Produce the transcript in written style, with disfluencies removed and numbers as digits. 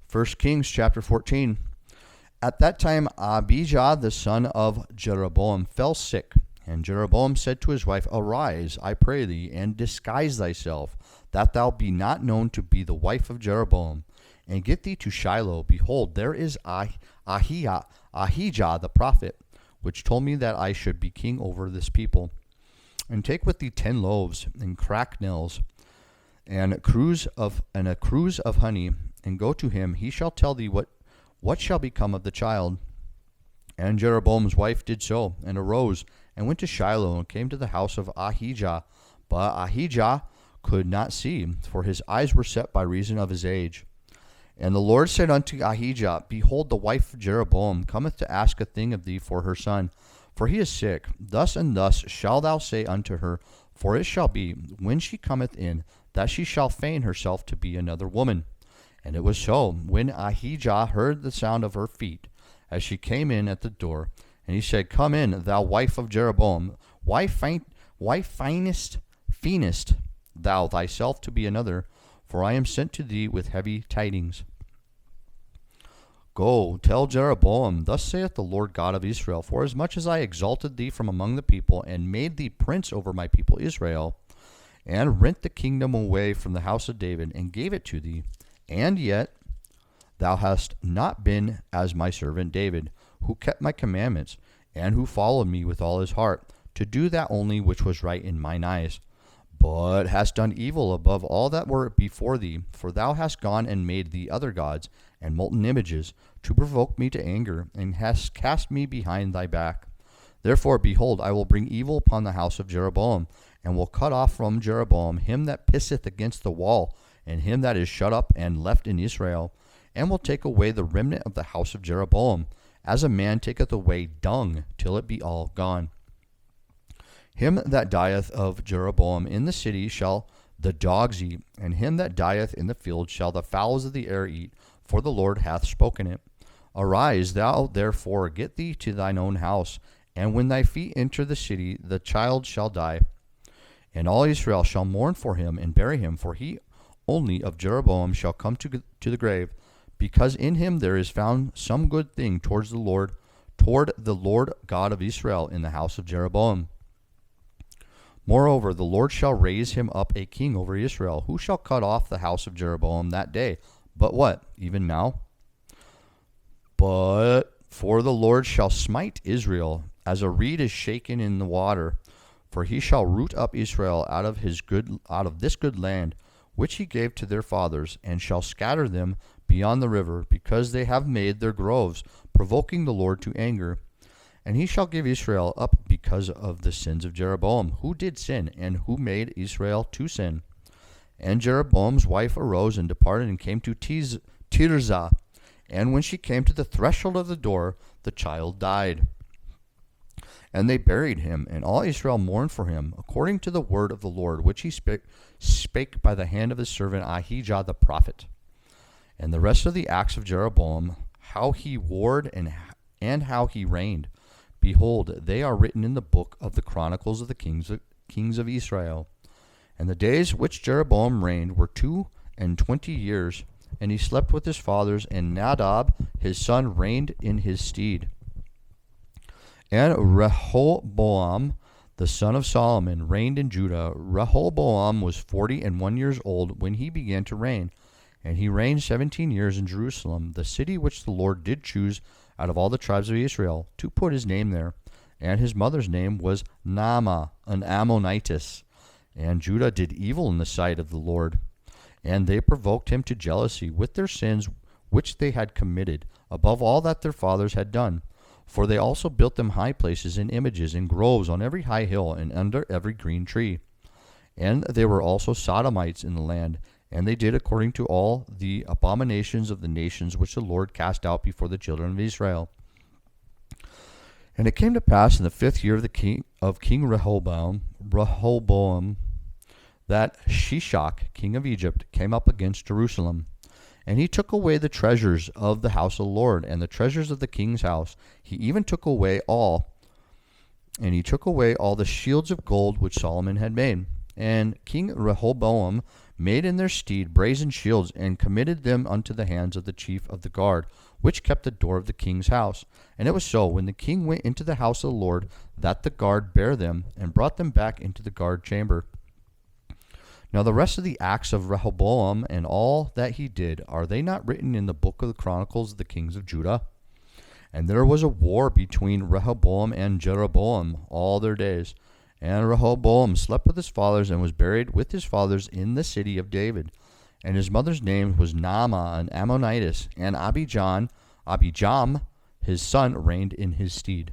1 Kings chapter 14. At that time Abijah the son of Jeroboam fell sick, and Jeroboam said to his wife, Arise, I pray thee, and disguise thyself, that thou be not known to be the wife of Jeroboam, and get thee to Shiloh. Behold, there is Ahijah the prophet, which told me that I should be king over this people. And take with thee 10 loaves and cracknels, and a cruse of honey, and go to him. He shall tell thee what shall become of the child. And Jeroboam's wife did so, and arose, and went to Shiloh, and came to the house of Ahijah. But Ahijah could not see, for his eyes were set by reason of his age. And the Lord said unto Ahijah, Behold, the wife of Jeroboam cometh to ask a thing of thee for her son, for he is sick. Thus and thus shalt thou say unto her, for it shall be, when she cometh in, that she shall feign herself to be another woman. And it was so, when Ahijah heard the sound of her feet, as she came in at the door, and he said, Come in, thou wife of Jeroboam. Why feignest thou thyself to be another? For I am sent to thee with heavy tidings. Go, tell Jeroboam, Thus saith the Lord God of Israel, Forasmuch as I exalted thee from among the people, and made thee prince over my people Israel, and rent the kingdom away from the house of David, and gave it to thee, and yet thou hast not been as my servant David, who kept my commandments, and who followed me with all his heart, to do that only which was right in mine eyes, but hast done evil above all that were before thee, for thou hast gone and made thee other gods and molten images, to provoke me to anger, and hast cast me behind thy back. Therefore, behold, I will bring evil upon the house of Jeroboam, and will cut off from Jeroboam him that pisseth against the wall, and him that is shut up and left in Israel, and will take away the remnant of the house of Jeroboam, as a man taketh away dung, till it be all gone. Him that dieth of Jeroboam in the city shall the dogs eat, and him that dieth in the field shall the fowls of the air eat, for the Lord hath spoken it. Arise, thou therefore, get thee to thine own house, and when thy feet enter the city, the child shall die. And all Israel shall mourn for him, and bury him, for he only of Jeroboam shall come to the grave, because in him there is found some good thing toward the Lord God of Israel in the house of Jeroboam. Moreover, the Lord shall raise him up a king over Israel, who shall cut off the house of Jeroboam that day. But what? Even now? But for the Lord shall smite Israel, as a reed is shaken in the water. For he shall root up Israel out of this good land, which he gave to their fathers, and shall scatter them beyond the river, because they have made their groves, provoking the Lord to anger. And he shall give Israel up because of the sins of Jeroboam, who did sin, and who made Israel to sin. And Jeroboam's wife arose and departed, and came to Tirzah. And when she came to the threshold of the door, the child died. And they buried him, and all Israel mourned for him, according to the word of the Lord, which he spake by the hand of his servant Ahijah the prophet. And the rest of the acts of Jeroboam, how he warred and how he reigned, behold, they are written in the book of the chronicles of the kings of Israel. And the days which Jeroboam reigned were 22 years, and he slept with his fathers, and Nadab his son reigned in his stead. And Rehoboam the son of Solomon reigned in Judah. Rehoboam was 41 years old when he began to reign, and he reigned 17 years in Jerusalem, the city which the Lord did choose out of all the tribes of Israel, to put his name there. And his mother's name was Naamah, an Ammonitess. And Judah did evil in the sight of the Lord. And they provoked him to jealousy with their sins which they had committed, above all that their fathers had done. For they also built them high places and images and groves on every high hill and under every green tree. And they were also sodomites in the land, and they did according to all the abominations of the nations which the Lord cast out before the children of Israel. And it came to pass in the 5th year of King Rehoboam, that Shishak, king of Egypt, came up against Jerusalem. And he took away the treasures of the house of the Lord, and the treasures of the king's house. He even took away all the shields of gold which Solomon had made. And King Rehoboam made in their stead brazen shields, and committed them unto the hands of the chief of the guard, which kept the door of the king's house. And it was so, when the king went into the house of the Lord, that the guard bare them, and brought them back into the guard chamber. Now the rest of the acts of Rehoboam, and all that he did, are they not written in the book of the Chronicles of the kings of Judah? And there was a war between Rehoboam and Jeroboam all their days. And Rehoboam slept with his fathers, and was buried with his fathers in the city of David. And his mother's name was Naamah, an Ammonitess, and Abijam, his son, reigned in his stead.